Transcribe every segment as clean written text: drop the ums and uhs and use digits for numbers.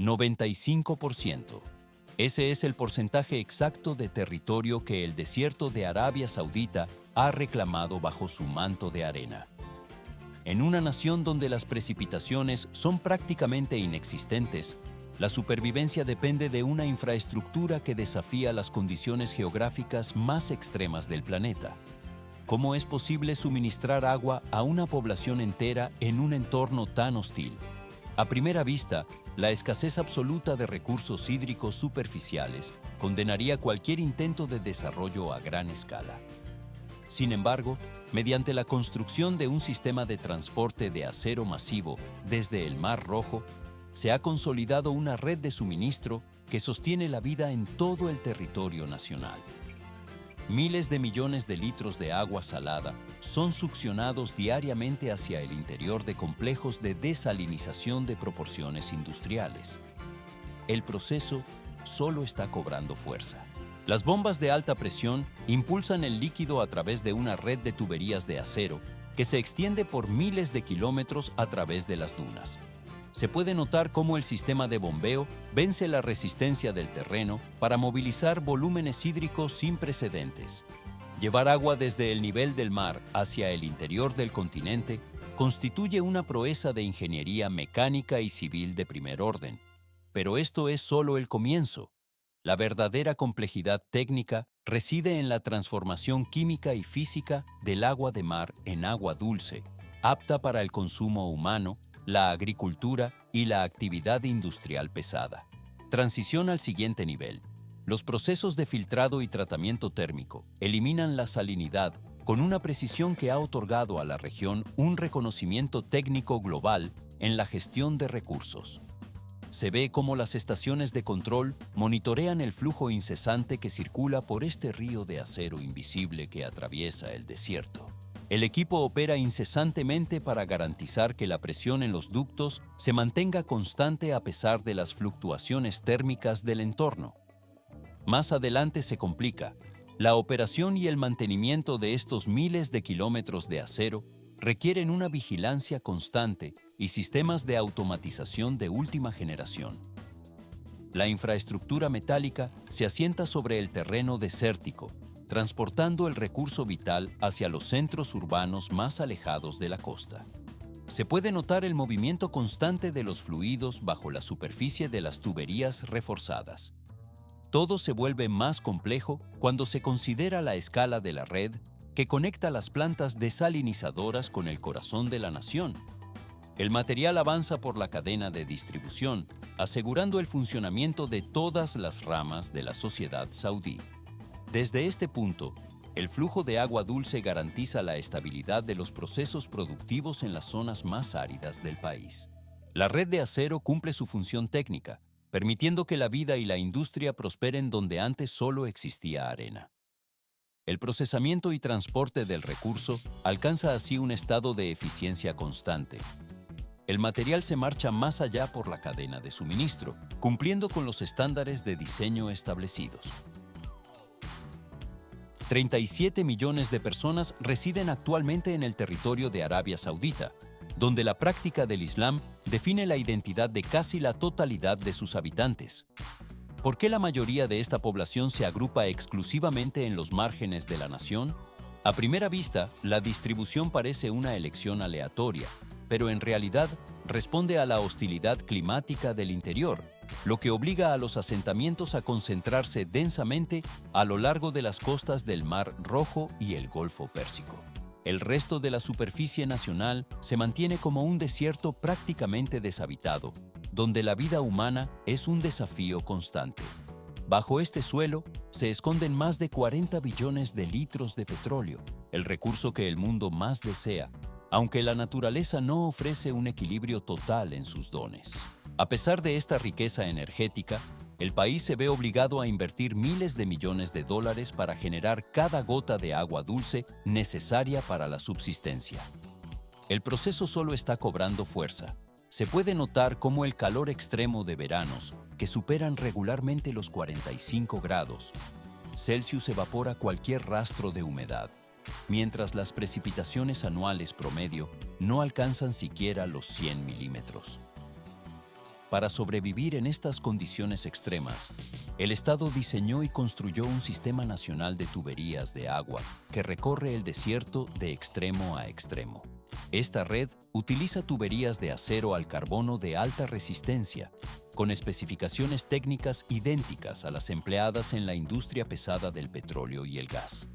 95%. Ese es el porcentaje exacto de territorio que el desierto de Arabia Saudita ha reclamado bajo su manto de arena. En una nación donde las precipitaciones son prácticamente inexistentes, la supervivencia depende de una infraestructura que desafía las condiciones geográficas más extremas del planeta. ¿Cómo es posible suministrar agua a una población entera en un entorno tan hostil? A primera vista, la escasez absoluta de recursos hídricos superficiales condenaría cualquier intento de desarrollo a gran escala. Sin embargo, mediante la construcción de un sistema de transporte de acero masivo desde el Mar Rojo, se ha consolidado una red de suministro que sostiene la vida en todo el territorio nacional. Miles de millones de litros de agua salada son succionados diariamente hacia el interior de complejos de desalinización de proporciones industriales. El proceso solo está cobrando fuerza. Las bombas de alta presión impulsan el líquido a través de una red de tuberías de acero que se extiende por miles de kilómetros a través de las dunas. Se puede notar cómo el sistema de bombeo vence la resistencia del terreno para movilizar volúmenes hídricos sin precedentes. Llevar agua desde el nivel del mar hacia el interior del continente constituye una proeza de ingeniería mecánica y civil de primer orden. Pero esto es solo el comienzo. La verdadera complejidad técnica reside en la transformación química y física del agua de mar en agua dulce, apta para el consumo humano, la agricultura y la actividad industrial pesada. Transición al siguiente nivel. Los procesos de filtrado y tratamiento térmico eliminan la salinidad con una precisión que ha otorgado a la región un reconocimiento técnico global en la gestión de recursos. Se ve cómo las estaciones de control monitorean el flujo incesante que circula por este río de acero invisible que atraviesa el desierto. El equipo opera incesantemente para garantizar que la presión en los ductos se mantenga constante a pesar de las fluctuaciones térmicas del entorno. Más adelante se complica. La operación y el mantenimiento de estos miles de kilómetros de acero requieren una vigilancia constante y sistemas de automatización de última generación. La infraestructura metálica se asienta sobre el terreno desértico, transportando el recurso vital hacia los centros urbanos más alejados de la costa. Se puede notar el movimiento constante de los fluidos bajo la superficie de las tuberías reforzadas. Todo se vuelve más complejo cuando se considera la escala de la red que conecta las plantas desalinizadoras con el corazón de la nación. El material avanza por la cadena de distribución, asegurando el funcionamiento de todas las ramas de la sociedad saudí. Desde este punto, el flujo de agua dulce garantiza la estabilidad de los procesos productivos en las zonas más áridas del país. La red de acero cumple su función técnica, permitiendo que la vida y la industria prosperen donde antes solo existía arena. El procesamiento y transporte del recurso alcanza así un estado de eficiencia constante. El material se marcha más allá por la cadena de suministro, cumpliendo con los estándares de diseño establecidos. 37 millones de personas residen actualmente en el territorio de Arabia Saudita, donde la práctica del Islam define la identidad de casi la totalidad de sus habitantes. ¿Por qué la mayoría de esta población se agrupa exclusivamente en los márgenes de la nación? A primera vista, la distribución parece una elección aleatoria, pero en realidad responde a la hostilidad climática del interior, lo que obliga a los asentamientos a concentrarse densamente a lo largo de las costas del Mar Rojo y el Golfo Pérsico. El resto de la superficie nacional se mantiene como un desierto prácticamente deshabitado, donde la vida humana es un desafío constante. Bajo este suelo se esconden más de 40 billones de litros de petróleo, el recurso que el mundo más desea, aunque la naturaleza no ofrece un equilibrio total en sus dones. A pesar de esta riqueza energética, el país se ve obligado a invertir miles de millones de dólares para generar cada gota de agua dulce necesaria para la subsistencia. El proceso solo está cobrando fuerza. Se puede notar cómo el calor extremo de veranos, que superan regularmente los 45 grados Celsius, evapora cualquier rastro de humedad, mientras las precipitaciones anuales promedio no alcanzan siquiera los 100 milímetros. Para sobrevivir en estas condiciones extremas, el Estado diseñó y construyó un sistema nacional de tuberías de agua que recorre el desierto de extremo a extremo. Esta red utiliza tuberías de acero al carbono de alta resistencia, con especificaciones técnicas idénticas a las empleadas en la industria pesada del petróleo y el gas.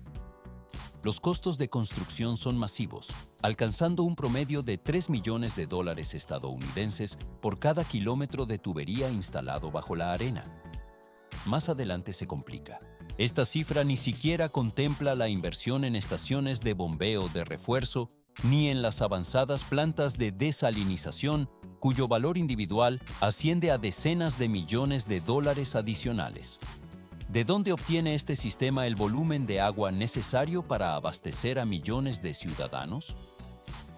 Los costos de construcción son masivos, alcanzando un promedio de $3 millones estadounidenses por cada kilómetro de tubería instalado bajo la arena. Más adelante se complica. Esta cifra ni siquiera contempla la inversión en estaciones de bombeo de refuerzo ni en las avanzadas plantas de desalinización, cuyo valor individual asciende a decenas de millones de dólares adicionales. ¿De dónde obtiene este sistema el volumen de agua necesario para abastecer a millones de ciudadanos?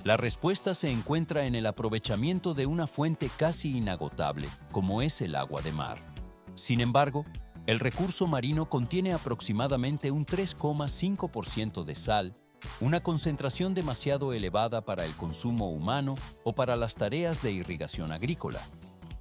La respuesta se encuentra en el aprovechamiento de una fuente casi inagotable, como es el agua de mar. Sin embargo, el recurso marino contiene aproximadamente un 3,5% de sal, una concentración demasiado elevada para el consumo humano o para las tareas de irrigación agrícola.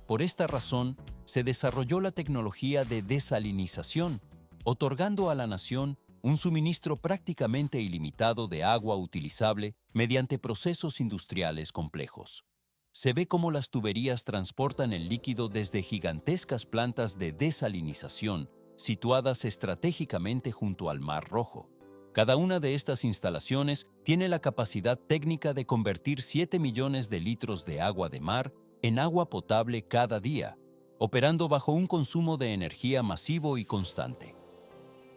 Por esta razón, se desarrolló la tecnología de desalinización, otorgando a la nación un suministro prácticamente ilimitado de agua utilizable mediante procesos industriales complejos. Se ve cómo las tuberías transportan el líquido desde gigantescas plantas de desalinización situadas estratégicamente junto al Mar Rojo. Cada una de estas instalaciones tiene la capacidad técnica de convertir 7 millones de litros de agua de mar en agua potable cada día, operando bajo un consumo de energía masivo y constante.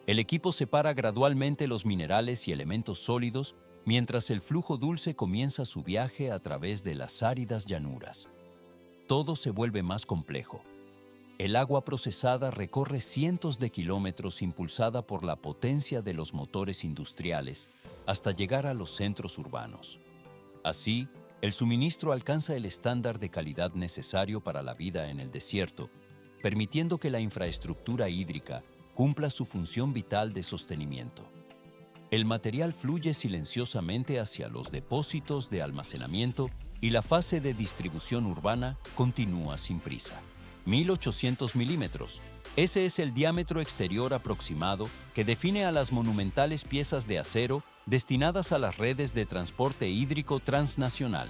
El equipo separa gradualmente los minerales y elementos sólidos mientras el flujo dulce comienza su viaje a través de las áridas llanuras. Todo se vuelve más complejo. El agua procesada recorre cientos de kilómetros impulsada por la potencia de los motores industriales hasta llegar a los centros urbanos. Así, el suministro alcanza el estándar de calidad necesario para la vida en el desierto, permitiendo que la infraestructura hídrica cumpla su función vital de sostenimiento. El material fluye silenciosamente hacia los depósitos de almacenamiento y la fase de distribución urbana continúa sin prisa. 1800 milímetros. Ese es el diámetro exterior aproximado que define a las monumentales piezas de acero destinadas a las redes de transporte hídrico transnacional.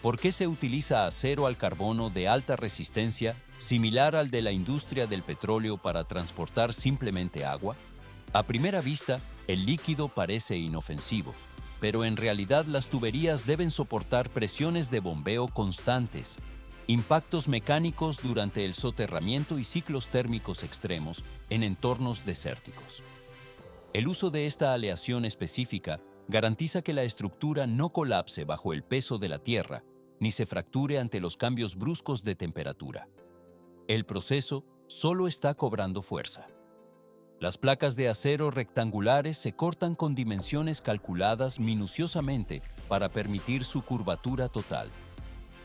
¿Por qué se utiliza acero al carbono de alta resistencia, similar al de la industria del petróleo, para transportar simplemente agua? A primera vista, el líquido parece inofensivo, pero en realidad las tuberías deben soportar presiones de bombeo constantes, impactos mecánicos durante el soterramiento y ciclos térmicos extremos en entornos desérticos. El uso de esta aleación específica garantiza que la estructura no colapse bajo el peso de la tierra, ni se fracture ante los cambios bruscos de temperatura. El proceso solo está cobrando fuerza. Las placas de acero rectangulares se cortan con dimensiones calculadas minuciosamente para permitir su curvatura total.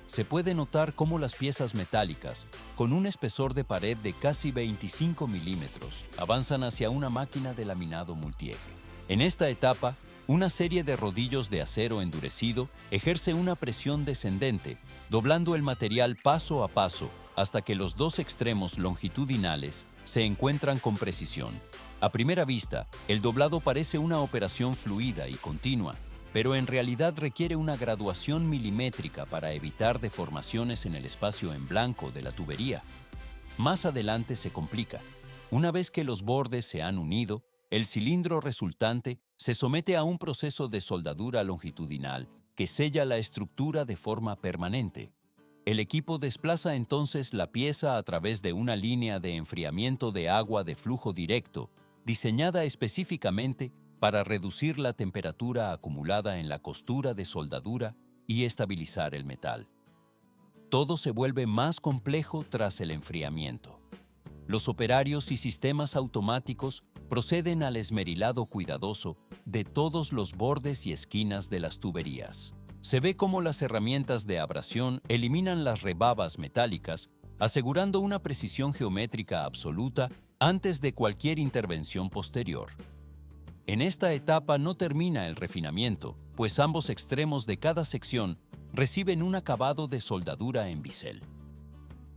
Se puede notar cómo las piezas metálicas, con un espesor de pared de casi 25 milímetros, avanzan hacia una máquina de laminado multieje. En esta etapa, una serie de rodillos de acero endurecido ejerce una presión descendente, doblando el material paso a paso hasta que los dos extremos longitudinales se encuentran con precisión. A primera vista, el doblado parece una operación fluida y continua, pero en realidad requiere una graduación milimétrica para evitar deformaciones en el espacio en blanco de la tubería. Más adelante se complica. Una vez que los bordes se han unido, el cilindro resultante se somete a un proceso de soldadura longitudinal que sella la estructura de forma permanente. El equipo desplaza entonces la pieza a través de una línea de enfriamiento de agua de flujo directo, diseñada específicamente para reducir la temperatura acumulada en la costura de soldadura y estabilizar el metal. Todo se vuelve más complejo tras el enfriamiento. Los operarios y sistemas automáticos proceden al esmerilado cuidadoso de todos los bordes y esquinas de las tuberías. Se ve cómo las herramientas de abrasión eliminan las rebabas metálicas, asegurando una precisión geométrica absoluta antes de cualquier intervención posterior. En esta etapa no termina el refinamiento, pues ambos extremos de cada sección reciben un acabado de soldadura en bisel.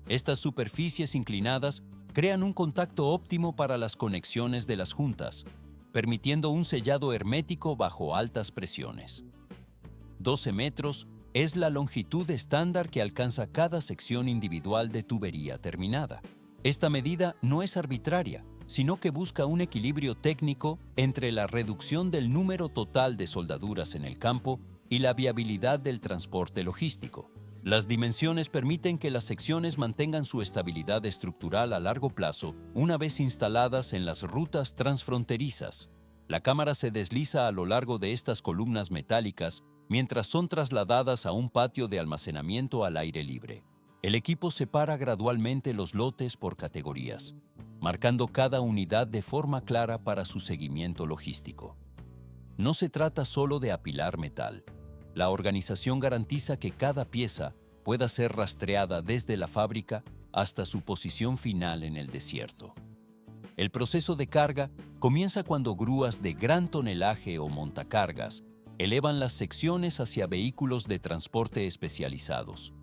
Estas superficies inclinadas crean un contacto óptimo para las conexiones de las juntas, permitiendo un sellado hermético bajo altas presiones. 12 metros es la longitud estándar que alcanza cada sección individual de tubería terminada. Esta medida no es arbitraria, sino que busca un equilibrio técnico entre la reducción del número total de soldaduras en el campo y la viabilidad del transporte logístico. Las dimensiones permiten que las secciones mantengan su estabilidad estructural a largo plazo una vez instaladas en las rutas transfronterizas. La cámara se desliza a lo largo de estas columnas metálicas mientras son trasladadas a un patio de almacenamiento al aire libre. El equipo separa gradualmente los lotes por categorías, marcando cada unidad de forma clara para su seguimiento logístico. No se trata solo de apilar metal. La organización garantiza que cada pieza pueda ser rastreada desde la fábrica hasta su posición final en el desierto. El proceso de carga comienza cuando grúas de gran tonelaje o montacargas elevan las secciones hacia vehículos de transporte especializados.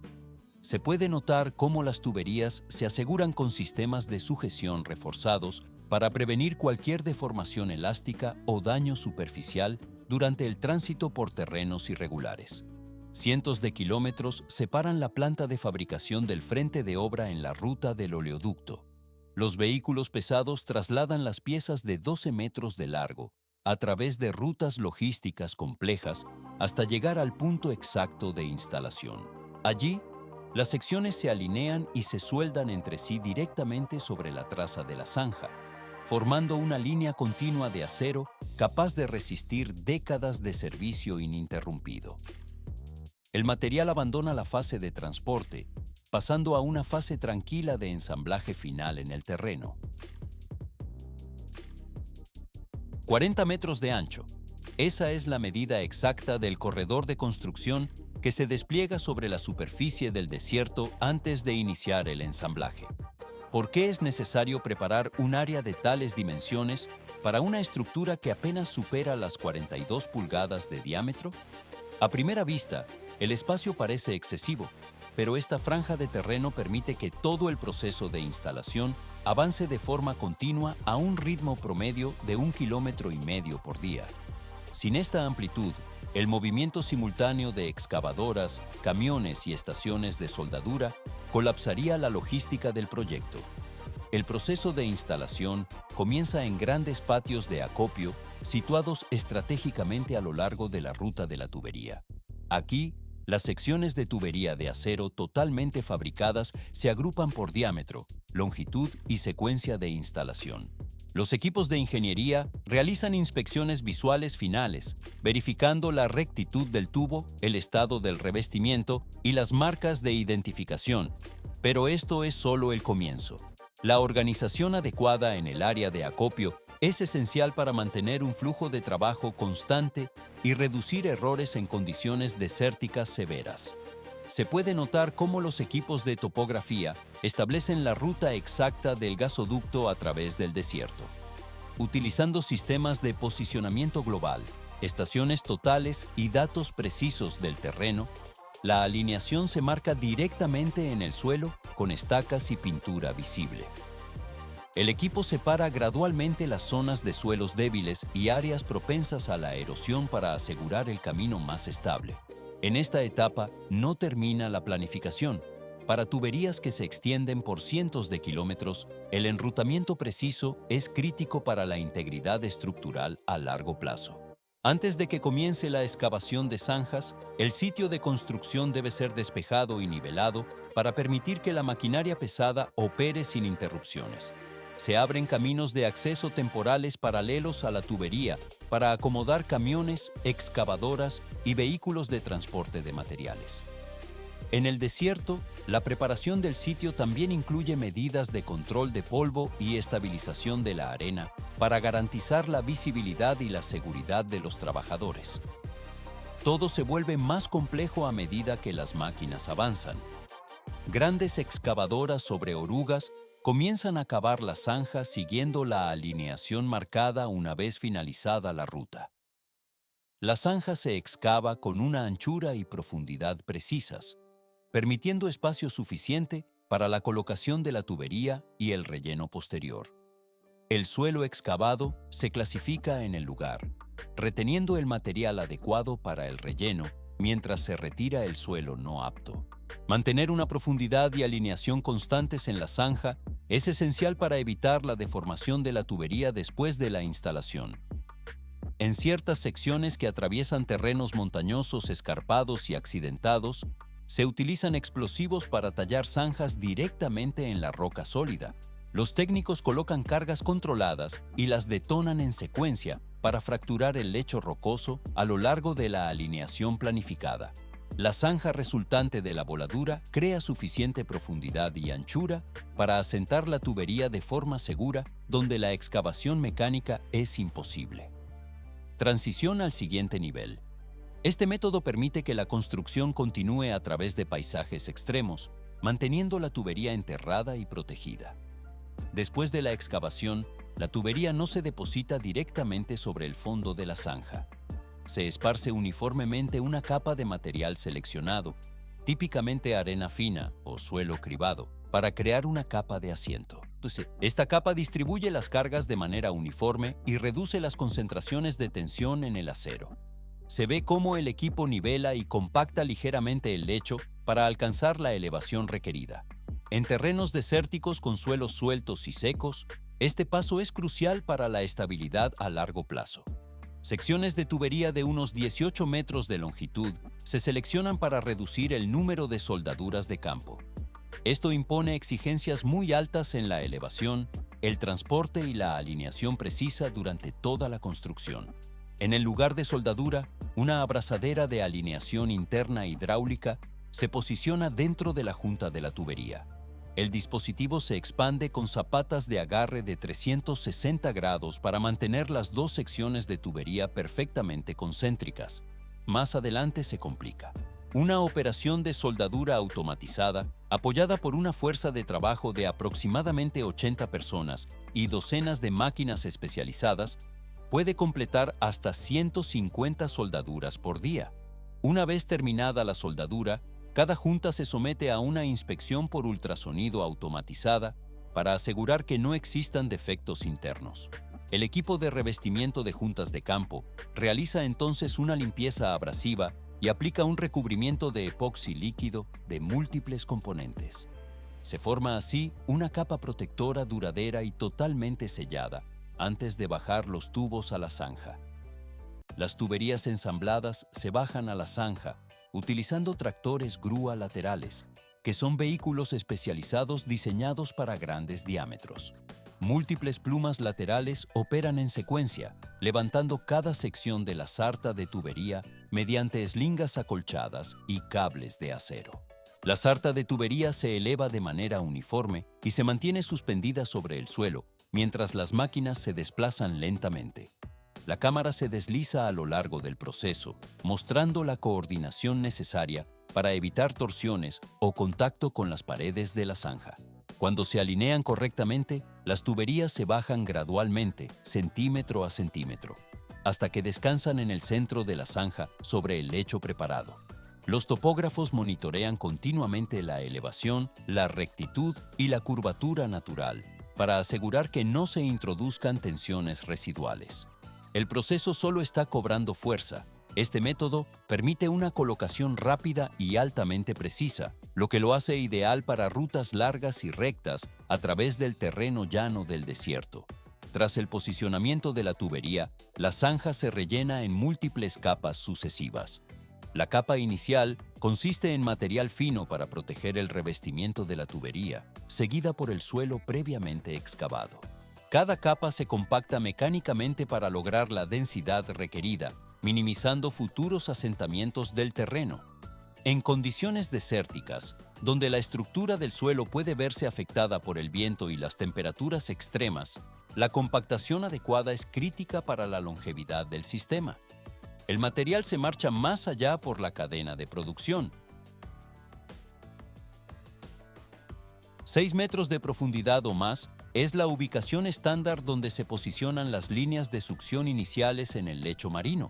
Se puede notar cómo las tuberías se aseguran con sistemas de sujeción reforzados para prevenir cualquier deformación elástica o daño superficial durante el tránsito por terrenos irregulares. Cientos de kilómetros separan la planta de fabricación del frente de obra en la ruta del oleoducto. Los vehículos pesados trasladan las piezas de 12 metros de largo a través de rutas logísticas complejas hasta llegar al punto exacto de instalación. Allí, las secciones se alinean y se sueldan entre sí directamente sobre la traza de la zanja, formando una línea continua de acero capaz de resistir décadas de servicio ininterrumpido. El material abandona la fase de transporte, pasando a una fase tranquila de ensamblaje final en el terreno. 40 metros de ancho. Esa es la medida exacta del corredor de construcción que se despliega sobre la superficie del desierto antes de iniciar el ensamblaje. ¿Por qué es necesario preparar un área de tales dimensiones para una estructura que apenas supera las 42 pulgadas de diámetro? A primera vista, el espacio parece excesivo, pero esta franja de terreno permite que todo el proceso de instalación avance de forma continua a un ritmo promedio de 1,5 kilómetros por día. Sin esta amplitud, el movimiento simultáneo de excavadoras, camiones y estaciones de soldadura colapsaría la logística del proyecto. El proceso de instalación comienza en grandes patios de acopio situados estratégicamente a lo largo de la ruta de la tubería. Aquí, las secciones de tubería de acero totalmente fabricadas se agrupan por diámetro, longitud y secuencia de instalación. Los equipos de ingeniería realizan inspecciones visuales finales, verificando la rectitud del tubo, el estado del revestimiento y las marcas de identificación. Pero esto es solo el comienzo. La organización adecuada en el área de acopio es esencial para mantener un flujo de trabajo constante y reducir errores en condiciones desérticas severas. Se puede notar cómo los equipos de topografía establecen la ruta exacta del gasoducto a través del desierto. Utilizando sistemas de posicionamiento global, estaciones totales y datos precisos del terreno, la alineación se marca directamente en el suelo con estacas y pintura visible. El equipo separa gradualmente las zonas de suelos débiles y áreas propensas a la erosión para asegurar el camino más estable. En esta etapa no termina la planificación. Para tuberías que se extienden por cientos de kilómetros, el enrutamiento preciso es crítico para la integridad estructural a largo plazo. Antes de que comience la excavación de zanjas, el sitio de construcción debe ser despejado y nivelado para permitir que la maquinaria pesada opere sin interrupciones. Se abren caminos de acceso temporales paralelos a la tubería para acomodar camiones, excavadoras y vehículos de transporte de materiales. En el desierto, la preparación del sitio también incluye medidas de control de polvo y estabilización de la arena para garantizar la visibilidad y la seguridad de los trabajadores. Todo se vuelve más complejo a medida que las máquinas avanzan. Grandes excavadoras sobre orugas comienzan a cavar la zanja siguiendo la alineación marcada una vez finalizada la ruta. La zanja se excava con una anchura y profundidad precisas, permitiendo espacio suficiente para la colocación de la tubería y el relleno posterior. El suelo excavado se clasifica en el lugar, reteniendo el material adecuado para el relleno mientras se retira el suelo no apto. Mantener una profundidad y alineación constantes en la zanja es esencial para evitar la deformación de la tubería después de la instalación. En ciertas secciones que atraviesan terrenos montañosos, escarpados y accidentados, se utilizan explosivos para tallar zanjas directamente en la roca sólida. Los técnicos colocan cargas controladas y las detonan en secuencia para fracturar el lecho rocoso a lo largo de la alineación planificada. La zanja resultante de la voladura crea suficiente profundidad y anchura para asentar la tubería de forma segura donde la excavación mecánica es imposible. Transición al siguiente nivel. Este método permite que la construcción continúe a través de paisajes extremos, manteniendo la tubería enterrada y protegida. Después de la excavación, la tubería no se deposita directamente sobre el fondo de la zanja. Se esparce uniformemente una capa de material seleccionado, típicamente arena fina o suelo cribado, para crear una capa de asiento. Esta capa distribuye las cargas de manera uniforme y reduce las concentraciones de tensión en el acero. Se ve cómo el equipo nivela y compacta ligeramente el lecho para alcanzar la elevación requerida. En terrenos desérticos con suelos sueltos y secos, este paso es crucial para la estabilidad a largo plazo. Secciones de tubería de unos 18 metros de longitud se seleccionan para reducir el número de soldaduras de campo. Esto impone exigencias muy altas en la elevación, el transporte y la alineación precisa durante toda la construcción. En el lugar de soldadura, una abrazadera de alineación interna hidráulica se posiciona dentro de la junta de la tubería. El dispositivo se expande con zapatas de agarre de 360 grados para mantener las dos secciones de tubería perfectamente concéntricas. Más adelante se complica. Una operación de soldadura automatizada, apoyada por una fuerza de trabajo de aproximadamente 80 personas y docenas de máquinas especializadas, puede completar hasta 150 soldaduras por día. Una vez terminada la soldadura, cada junta se somete a una inspección por ultrasonido automatizada para asegurar que no existan defectos internos. El equipo de revestimiento de juntas de campo realiza entonces una limpieza abrasiva y aplica un recubrimiento de epoxi líquido de múltiples componentes. Se forma así una capa protectora duradera y totalmente sellada antes de bajar los tubos a la zanja. Las tuberías ensambladas se bajan a la zanja utilizando tractores grúa laterales, que son vehículos especializados diseñados para grandes diámetros. Múltiples plumas laterales operan en secuencia, levantando cada sección de la sarta de tubería mediante eslingas acolchadas y cables de acero. La sarta de tubería se eleva de manera uniforme y se mantiene suspendida sobre el suelo, mientras las máquinas se desplazan lentamente. La cámara se desliza a lo largo del proceso, mostrando la coordinación necesaria para evitar torsiones o contacto con las paredes de la zanja. Cuando se alinean correctamente, las tuberías se bajan gradualmente, centímetro a centímetro, hasta que descansan en el centro de la zanja sobre el lecho preparado. Los topógrafos monitorean continuamente la elevación, la rectitud y la curvatura natural para asegurar que no se introduzcan tensiones residuales. El proceso solo está cobrando fuerza. Este método permite una colocación rápida y altamente precisa, lo que lo hace ideal para rutas largas y rectas a través del terreno llano del desierto. Tras el posicionamiento de la tubería, la zanja se rellena en múltiples capas sucesivas. La capa inicial consiste en material fino para proteger el revestimiento de la tubería, seguida por el suelo previamente excavado. Cada capa se compacta mecánicamente para lograr la densidad requerida, minimizando futuros asentamientos del terreno. En condiciones desérticas, donde la estructura del suelo puede verse afectada por el viento y las temperaturas extremas, la compactación adecuada es crítica para la longevidad del sistema. El material se marcha más allá por la cadena de producción. 6 metros de profundidad o más es la ubicación estándar donde se posicionan las líneas de succión iniciales en el lecho marino.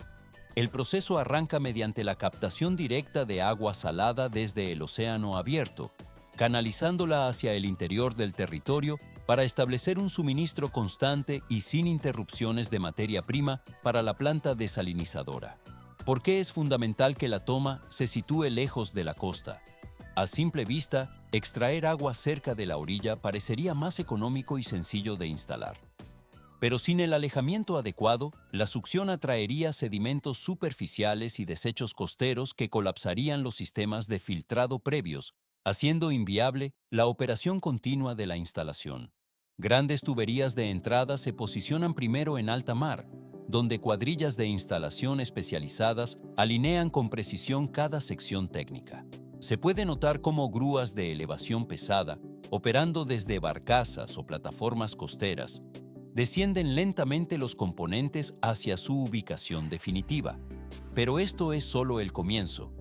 El proceso arranca mediante la captación directa de agua salada desde el océano abierto, canalizándola hacia el interior del territorio para establecer un suministro constante y sin interrupciones de materia prima para la planta desalinizadora. ¿Por qué es fundamental que la toma se sitúe lejos de la costa? A simple vista, extraer agua cerca de la orilla parecería más económico y sencillo de instalar. Pero sin el alejamiento adecuado, la succión atraería sedimentos superficiales y desechos costeros que colapsarían los sistemas de filtrado previos, haciendo inviable la operación continua de la instalación. Grandes tuberías de entrada se posicionan primero en alta mar, donde cuadrillas de instalación especializadas alinean con precisión cada sección técnica. Se puede notar cómo grúas de elevación pesada, operando desde barcazas o plataformas costeras, descienden lentamente los componentes hacia su ubicación definitiva. Pero esto es solo el comienzo.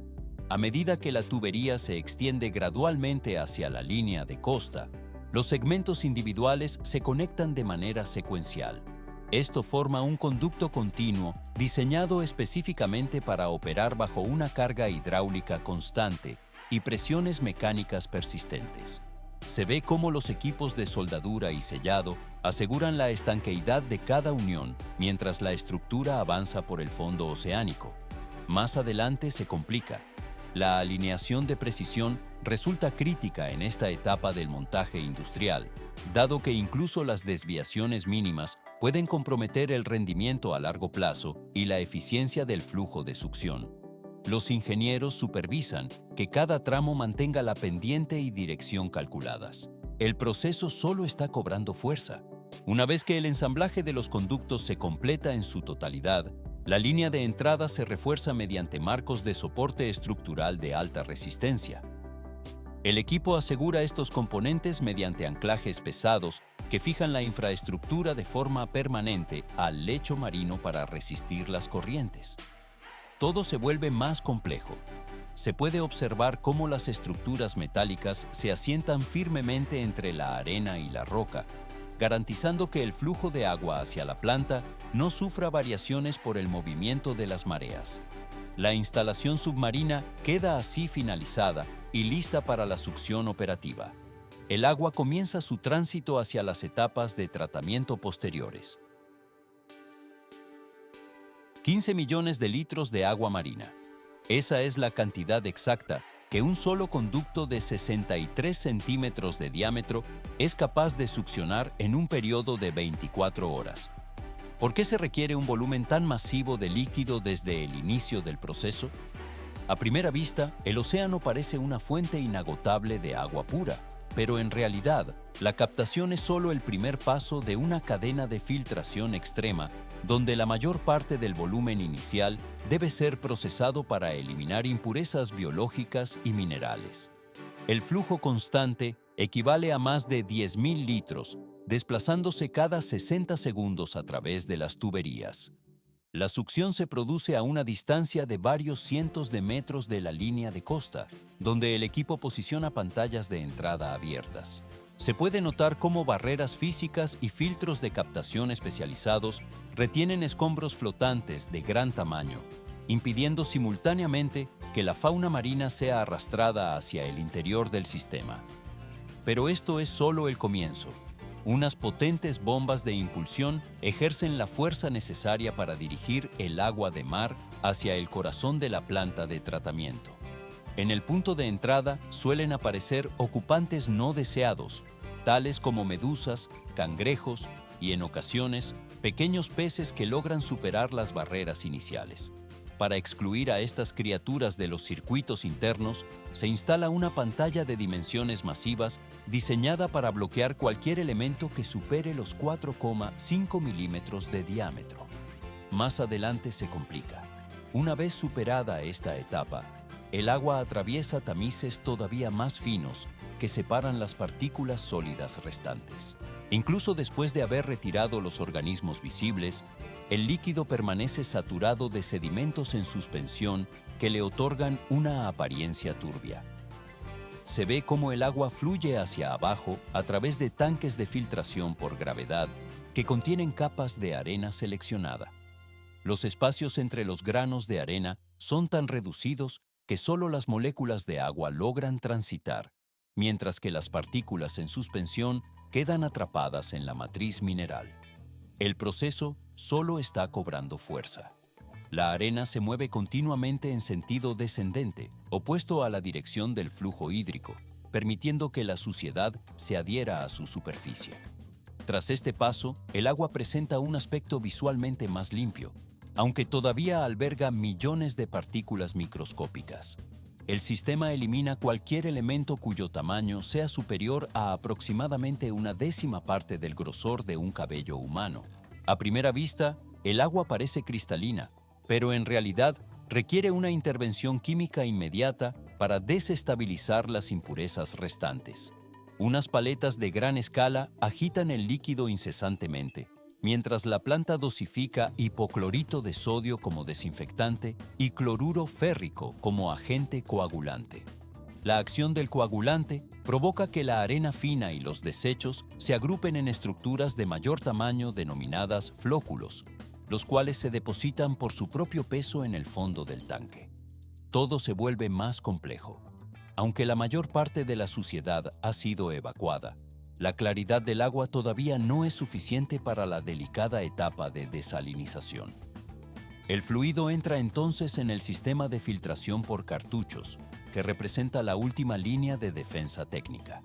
A medida que la tubería se extiende gradualmente hacia la línea de costa, los segmentos individuales se conectan de manera secuencial. Esto forma un conducto continuo diseñado específicamente para operar bajo una carga hidráulica constante y presiones mecánicas persistentes. Se ve cómo los equipos de soldadura y sellado aseguran la estanqueidad de cada unión mientras la estructura avanza por el fondo oceánico. Más adelante se complica. La alineación de precisión resulta crítica en esta etapa del montaje industrial, dado que incluso las desviaciones mínimas pueden comprometer el rendimiento a largo plazo y la eficiencia del flujo de succión. Los ingenieros supervisan que cada tramo mantenga la pendiente y dirección calculadas. El proceso solo está cobrando fuerza. Una vez que el ensamblaje de los conductos se completa en su totalidad, la línea de entrada se refuerza mediante marcos de soporte estructural de alta resistencia. El equipo asegura estos componentes mediante anclajes pesados que fijan la infraestructura de forma permanente al lecho marino para resistir las corrientes. Todo se vuelve más complejo. Se puede observar cómo las estructuras metálicas se asientan firmemente entre la arena y la roca, garantizando que el flujo de agua hacia la planta no sufra variaciones por el movimiento de las mareas. La instalación submarina queda así finalizada y lista para la succión operativa. El agua comienza su tránsito hacia las etapas de tratamiento posteriores. 15 millones de litros de agua marina. Esa es la cantidad exacta que un solo conducto de 63 centímetros de diámetro es capaz de succionar en un periodo de 24 horas. ¿Por qué se requiere un volumen tan masivo de líquido desde el inicio del proceso? A primera vista, el océano parece una fuente inagotable de agua pura, pero en realidad, la captación es solo el primer paso de una cadena de filtración extrema, donde la mayor parte del volumen inicial debe ser procesado para eliminar impurezas biológicas y minerales. El flujo constante equivale a más de 10.000 litros, desplazándose cada 60 segundos a través de las tuberías. La succión se produce a una distancia de varios cientos de metros de la línea de costa, donde el equipo posiciona pantallas de entrada abiertas. Se puede notar cómo barreras físicas y filtros de captación especializados retienen escombros flotantes de gran tamaño, impidiendo simultáneamente que la fauna marina sea arrastrada hacia el interior del sistema. Pero esto es solo el comienzo. Unas potentes bombas de impulsión ejercen la fuerza necesaria para dirigir el agua de mar hacia el corazón de la planta de tratamiento. En el punto de entrada suelen aparecer ocupantes no deseados, tales como medusas, cangrejos y, en ocasiones, pequeños peces que logran superar las barreras iniciales. Para excluir a estas criaturas de los circuitos internos, se instala una pantalla de dimensiones masivas diseñada para bloquear cualquier elemento que supere los 4,5 milímetros de diámetro. Más adelante se complica. Una vez superada esta etapa, el agua atraviesa tamices todavía más finos que separan las partículas sólidas restantes. Incluso después de haber retirado los organismos visibles, el líquido permanece saturado de sedimentos en suspensión que le otorgan una apariencia turbia. Se ve cómo el agua fluye hacia abajo a través de tanques de filtración por gravedad que contienen capas de arena seleccionada. Los espacios entre los granos de arena son tan reducidos que solo las moléculas de agua logran transitar, mientras que las partículas en suspensión quedan atrapadas en la matriz mineral. El proceso solo está cobrando fuerza. La arena se mueve continuamente en sentido descendente, opuesto a la dirección del flujo hídrico, permitiendo que la suciedad se adhiera a su superficie. Tras este paso, el agua presenta un aspecto visualmente más limpio, aunque todavía alberga millones de partículas microscópicas. El sistema elimina cualquier elemento cuyo tamaño sea superior a aproximadamente una décima parte del grosor de un cabello humano. A primera vista, el agua parece cristalina, pero en realidad requiere una intervención química inmediata para desestabilizar las impurezas restantes. Unas paletas de gran escala agitan el líquido incesantemente, mientras la planta dosifica hipoclorito de sodio como desinfectante y cloruro férrico como agente coagulante. La acción del coagulante provoca que la arena fina y los desechos se agrupen en estructuras de mayor tamaño denominadas flóculos, los cuales se depositan por su propio peso en el fondo del tanque. Todo se vuelve más complejo. Aunque la mayor parte de la suciedad ha sido evacuada, la claridad del agua todavía no es suficiente para la delicada etapa de desalinización. El fluido entra entonces en el sistema de filtración por cartuchos, que representa la última línea de defensa técnica.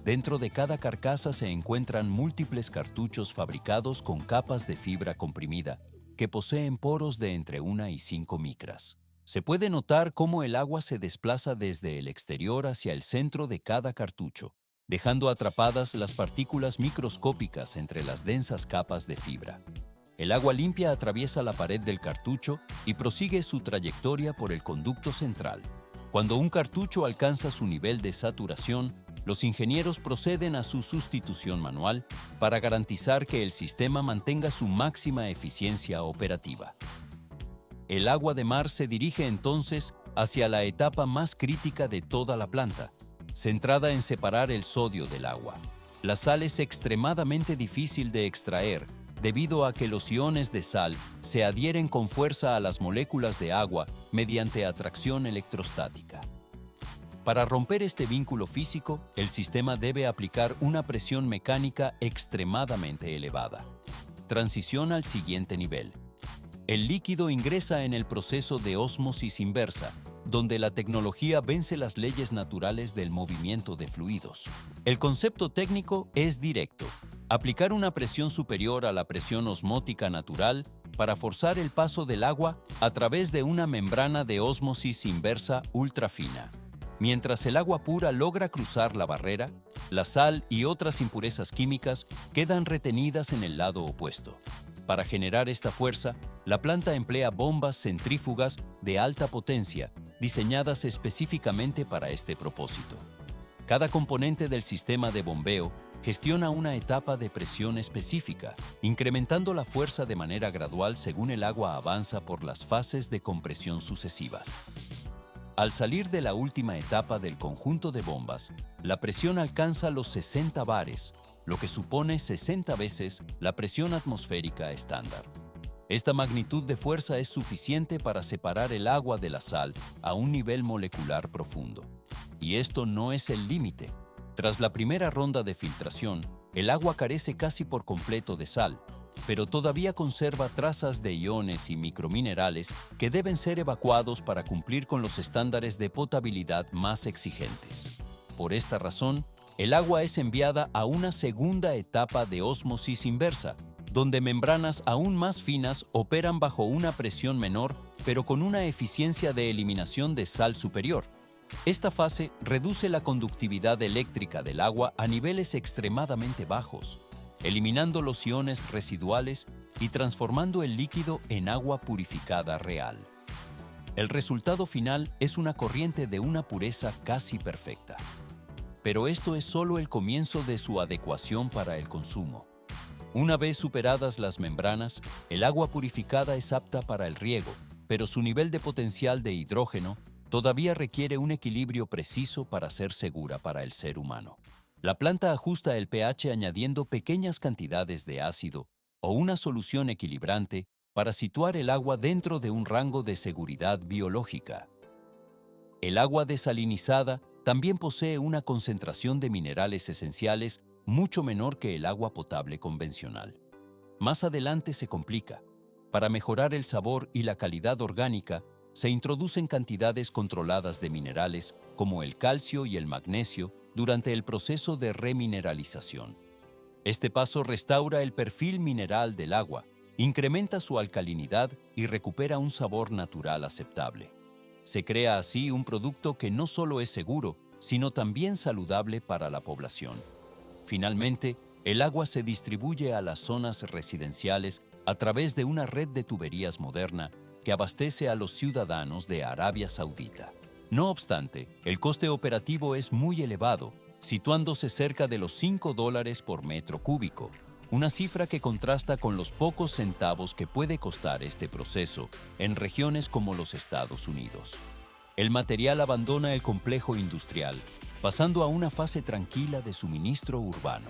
Dentro de cada carcasa se encuentran múltiples cartuchos fabricados con capas de fibra comprimida, que poseen poros de entre 1 y 5 micras. Se puede notar cómo el agua se desplaza desde el exterior hacia el centro de cada cartucho, dejando atrapadas las partículas microscópicas entre las densas capas de fibra. El agua limpia atraviesa la pared del cartucho y prosigue su trayectoria por el conducto central. Cuando un cartucho alcanza su nivel de saturación, los ingenieros proceden a su sustitución manual para garantizar que el sistema mantenga su máxima eficiencia operativa. El agua de mar se dirige entonces hacia la etapa más crítica de toda la planta, centrada en separar el sodio del agua. La sal es extremadamente difícil de extraer debido a que los iones de sal se adhieren con fuerza a las moléculas de agua mediante atracción electrostática. Para romper este vínculo físico, el sistema debe aplicar una presión mecánica extremadamente elevada. Transición al siguiente nivel. El líquido ingresa en el proceso de ósmosis inversa, donde la tecnología vence las leyes naturales del movimiento de fluidos. El concepto técnico es directo: aplicar una presión superior a la presión osmótica natural para forzar el paso del agua a través de una membrana de ósmosis inversa ultrafina. Mientras el agua pura logra cruzar la barrera, la sal y otras impurezas químicas quedan retenidas en el lado opuesto. Para generar esta fuerza, la planta emplea bombas centrífugas de alta potencia, diseñadas específicamente para este propósito. Cada componente del sistema de bombeo gestiona una etapa de presión específica, incrementando la fuerza de manera gradual según el agua avanza por las fases de compresión sucesivas. Al salir de la última etapa del conjunto de bombas, la presión alcanza los 60 bares, lo que supone 60 veces la presión atmosférica estándar. Esta magnitud de fuerza es suficiente para separar el agua de la sal a un nivel molecular profundo. Y esto no es el límite. Tras la primera ronda de filtración, el agua carece casi por completo de sal, pero todavía conserva trazas de iones y microminerales que deben ser evacuados para cumplir con los estándares de potabilidad más exigentes. Por esta razón, el agua es enviada a una segunda etapa de ósmosis inversa, donde membranas aún más finas operan bajo una presión menor, pero con una eficiencia de eliminación de sal superior. Esta fase reduce la conductividad eléctrica del agua a niveles extremadamente bajos, eliminando los iones residuales y transformando el líquido en agua purificada real. El resultado final es una corriente de una pureza casi perfecta. Pero esto es solo el comienzo de su adecuación para el consumo. Una vez superadas las membranas, el agua purificada es apta para el riego, pero su nivel de potencial de hidrógeno todavía requiere un equilibrio preciso para ser segura para el ser humano. La planta ajusta el pH añadiendo pequeñas cantidades de ácido o una solución equilibrante para situar el agua dentro de un rango de seguridad biológica. El agua desalinizada también posee una concentración de minerales esenciales mucho menor que el agua potable convencional. Más adelante se complica. Para mejorar el sabor y la calidad orgánica, se introducen cantidades controladas de minerales como el calcio y el magnesio durante el proceso de remineralización. Este paso restaura el perfil mineral del agua, incrementa su alcalinidad y recupera un sabor natural aceptable. Se crea así un producto que no solo es seguro, sino también saludable para la población. Finalmente, el agua se distribuye a las zonas residenciales a través de una red de tuberías moderna que abastece a los ciudadanos de Arabia Saudita. No obstante, el coste operativo es muy elevado, situándose cerca de los $5 por metro cúbico, una cifra que contrasta con los pocos centavos que puede costar este proceso en regiones como los Estados Unidos. El material abandona el complejo industrial, pasando a una fase tranquila de suministro urbano.